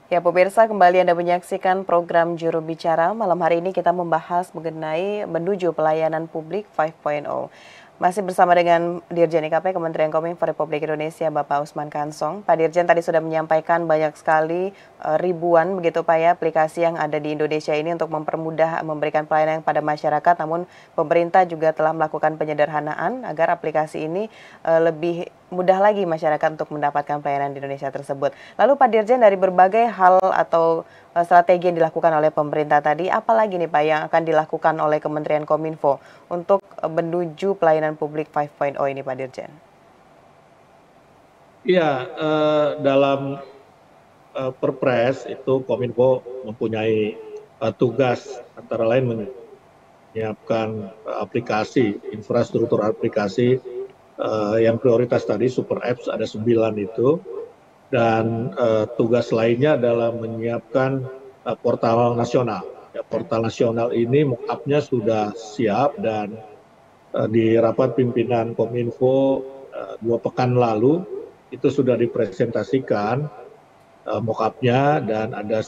Ya, pemirsa, kembali Anda menyaksikan program Juru Bicara. Malam hari ini kita membahas mengenai menuju pelayanan publik 5.0. Masih bersama dengan Dirjen IKP Kementerian Kominfo Republik Indonesia, Bapak Usman Kansong. Pak Dirjen tadi sudah menyampaikan banyak sekali ribuan begitu Pak ya aplikasi yang ada di Indonesia ini untuk mempermudah memberikan pelayanan pada masyarakat. Namun pemerintah juga telah melakukan penyederhanaan agar aplikasi ini lebih mudah lagi masyarakat untuk mendapatkan pelayanan di Indonesia tersebut. Lalu Pak Dirjen, dari berbagai hal atau strategi yang dilakukan oleh pemerintah tadi, apalagi nih Pak yang akan dilakukan oleh Kementerian Kominfo untuk menuju pelayanan publik 5.0 ini Pak Dirjen? Iya, dalam Perpres itu Kominfo mempunyai tugas antara lain menyiapkan aplikasi, infrastruktur aplikasi yang prioritas tadi, super apps ada 9 itu, dan tugas lainnya adalah menyiapkan portal nasional. Ya, portal nasional ini mock-up-nya sudah siap dan di rapat pimpinan Kominfo 2 pekan lalu itu sudah dipresentasikan mock-up-nya dan ada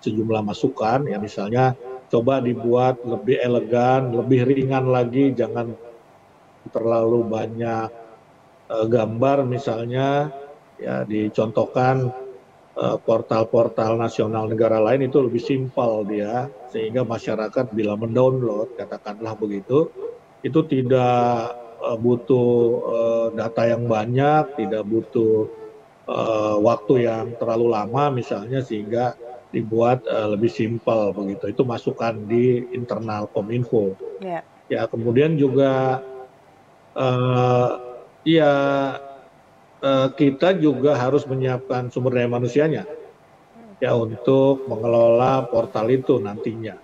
sejumlah masukan, ya misalnya coba dibuat lebih elegan, lebih ringan lagi, jangan terlalu banyak gambar misalnya, ya dicontohkan portal-portal nasional negara lain itu lebih simpel dia, sehingga masyarakat bila mendownload, katakanlah begitu, itu tidak butuh data yang banyak, tidak butuh waktu yang terlalu lama misalnya, sehingga dibuat lebih simpel begitu. Itu masukan di internal Kominfo. Ya. Ya, kemudian juga ya kita juga harus menyiapkan sumber daya manusianya ya untuk mengelola portal itu nantinya.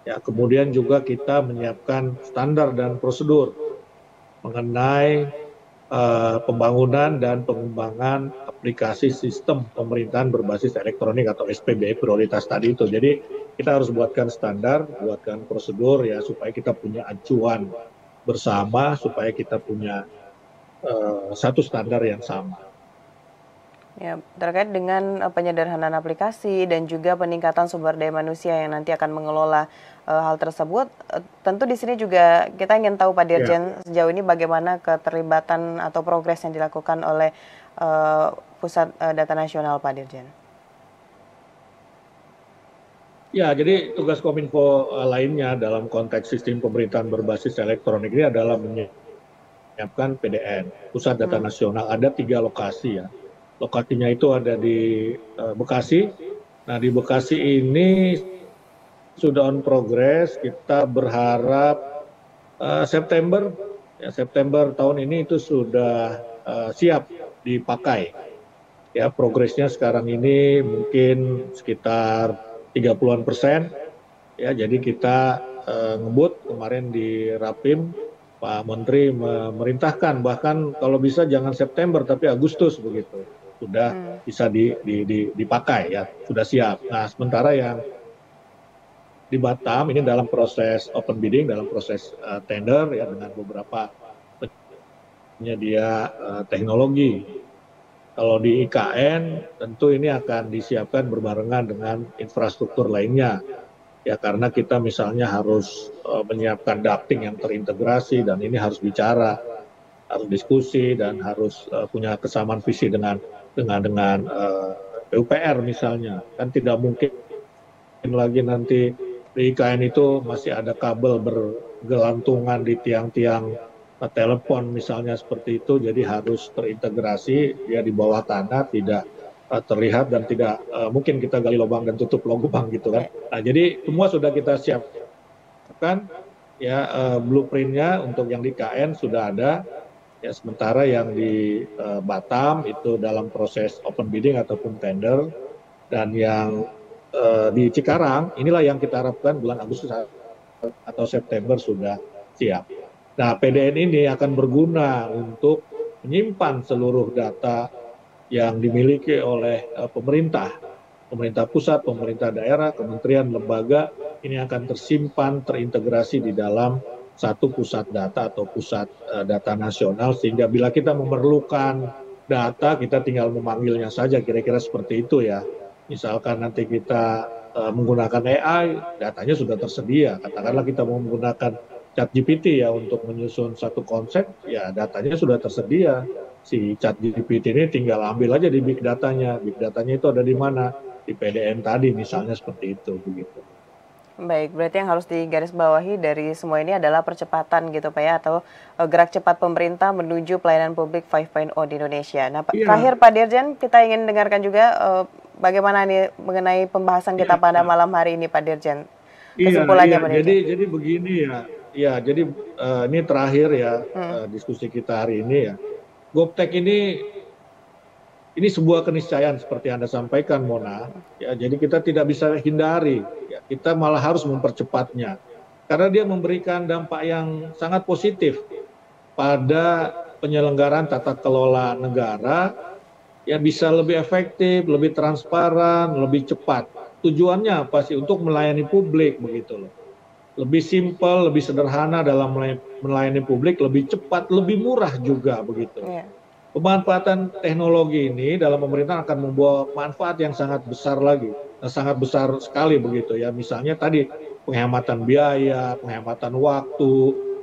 Ya, kemudian juga kita menyiapkan standar dan prosedur mengenai pembangunan dan pengembangan aplikasi sistem pemerintahan berbasis elektronik atau SPB prioritas tadi itu. Jadi kita harus buatkan standar, buatkan prosedur ya supaya kita punya acuan bersama, supaya kita punya satu standar yang sama. Ya, terkait dengan penyederhanaan aplikasi dan juga peningkatan sumber daya manusia yang nanti akan mengelola hal tersebut, tentu di sini juga kita ingin tahu Pak Ya. Dirjen sejauh ini bagaimana keterlibatan atau progres yang dilakukan oleh Pusat Data Nasional Pak Dirjen. Ya, jadi tugas Kominfo lainnya dalam konteks sistem pemerintahan berbasis elektronik ini adalah menyiapkan PDN, Pusat Data Nasional. Ada 3 lokasi ya. Lokasinya itu ada di Bekasi. Nah, di Bekasi ini sudah on progress. Kita berharap September tahun ini itu sudah siap dipakai. Ya, progresnya sekarang ini mungkin sekitar 30-an%. Ya, jadi kita ngebut kemarin di Rapim, Pak Menteri memerintahkan bahkan kalau bisa jangan September tapi Agustus begitu. Sudah bisa dipakai ya, sudah siap. Nah, sementara yang di Batam ini dalam proses open bidding, dalam proses tender ya dengan beberapa penyedia teknologi. Kalau di IKN tentu ini akan disiapkan berbarengan dengan infrastruktur lainnya. Ya, karena kita misalnya harus menyiapkan ducting yang terintegrasi dan ini harus bicara, harus diskusi dan harus punya kesamaan visi dengan PUPR misalnya. Kan tidak mungkin lagi nanti di IKN itu masih ada kabel bergelantungan di tiang-tiang telepon misalnya seperti itu, jadi harus terintegrasi dia di bawah tanah, tidak terlihat dan tidak mungkin kita gali lubang dan tutup lubang gitu kan. Nah, jadi semua sudah kita siapkan ya, blueprintnya untuk yang di KN sudah ada ya, sementara yang di Batam itu dalam proses open bidding ataupun tender, dan yang di Cikarang inilah yang kita harapkan bulan Agustus atau September sudah siap. Nah, PDN ini akan berguna untuk menyimpan seluruh data yang dimiliki oleh pemerintah pusat, pemerintah daerah, kementerian, lembaga, ini akan tersimpan, terintegrasi di dalam satu pusat data atau pusat data nasional, sehingga bila kita memerlukan data, kita tinggal memanggilnya saja, kira-kira seperti itu ya. Misalkan nanti kita menggunakan AI, datanya sudah tersedia. Katakanlah kita mau menggunakan ChatGPT ya untuk menyusun satu konsep, ya datanya sudah tersedia. Si ChatGPT ini tinggal ambil aja di big datanya. Big datanya itu ada di mana? Di PDN tadi misalnya seperti itu begitu. Baik, berarti yang harus digarisbawahi dari semua ini adalah percepatan gitu Pak ya, atau gerak cepat pemerintah menuju pelayanan publik 5.0 di Indonesia. Nah, Iya, terakhir Pak Dirjen, kita ingin dengarkan juga bagaimana nih mengenai pembahasan kita pada iya, malam hari ini Pak Dirjen. iya, iya. Kesimpulannya Pak Dirjen. Jadi begini ya. Ya, jadi ini terakhir ya Hmm. diskusi kita hari ini ya. Goptek ini sebuah keniscayaan seperti Anda sampaikan, Mona. Ya, jadi kita tidak bisa hindari. Ya, kita malah harus mempercepatnya. Karena dia memberikan dampak yang sangat positif pada penyelenggaraan tata kelola negara yang bisa lebih efektif, lebih transparan, lebih cepat. Tujuannya apa sih? Untuk melayani publik begitu loh. Lebih simpel, lebih sederhana dalam melayani publik, lebih cepat, lebih murah juga begitu. Iya. Pemanfaatan teknologi ini dalam pemerintahan akan membawa manfaat yang sangat besar lagi, sangat besar sekali begitu ya. Misalnya tadi penghematan biaya, penghematan waktu,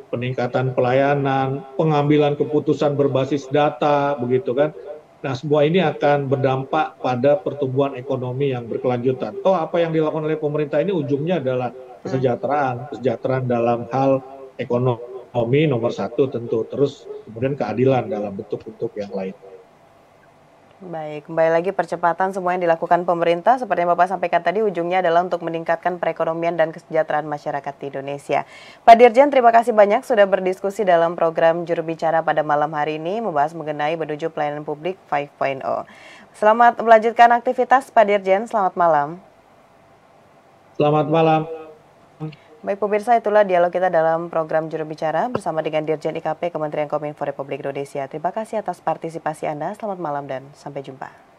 peningkatan pelayanan, pengambilan keputusan berbasis data, begitu kan. Nah, semua ini akan berdampak pada pertumbuhan ekonomi yang berkelanjutan. Toh apa yang dilakukan oleh pemerintah ini ujungnya adalah Hmm. kesejahteraan dalam hal ekonomi nomor satu tentu, terus kemudian keadilan dalam bentuk-bentuk yang lain. Baik, kembali lagi percepatan semua yang dilakukan pemerintah seperti yang Bapak sampaikan tadi ujungnya adalah untuk meningkatkan perekonomian dan kesejahteraan masyarakat di Indonesia. Pak Dirjen, terima kasih banyak sudah berdiskusi dalam program Juru Bicara pada malam hari ini membahas mengenai menuju pelayanan publik 5.0. Selamat melanjutkan aktivitas Pak Dirjen, selamat malam. Selamat malam. Baik pemirsa, itulah dialog kita dalam program Juru Bicara bersama dengan Dirjen IKP Kementerian Kominfo Republik Indonesia. Terima kasih atas partisipasi Anda, selamat malam dan sampai jumpa.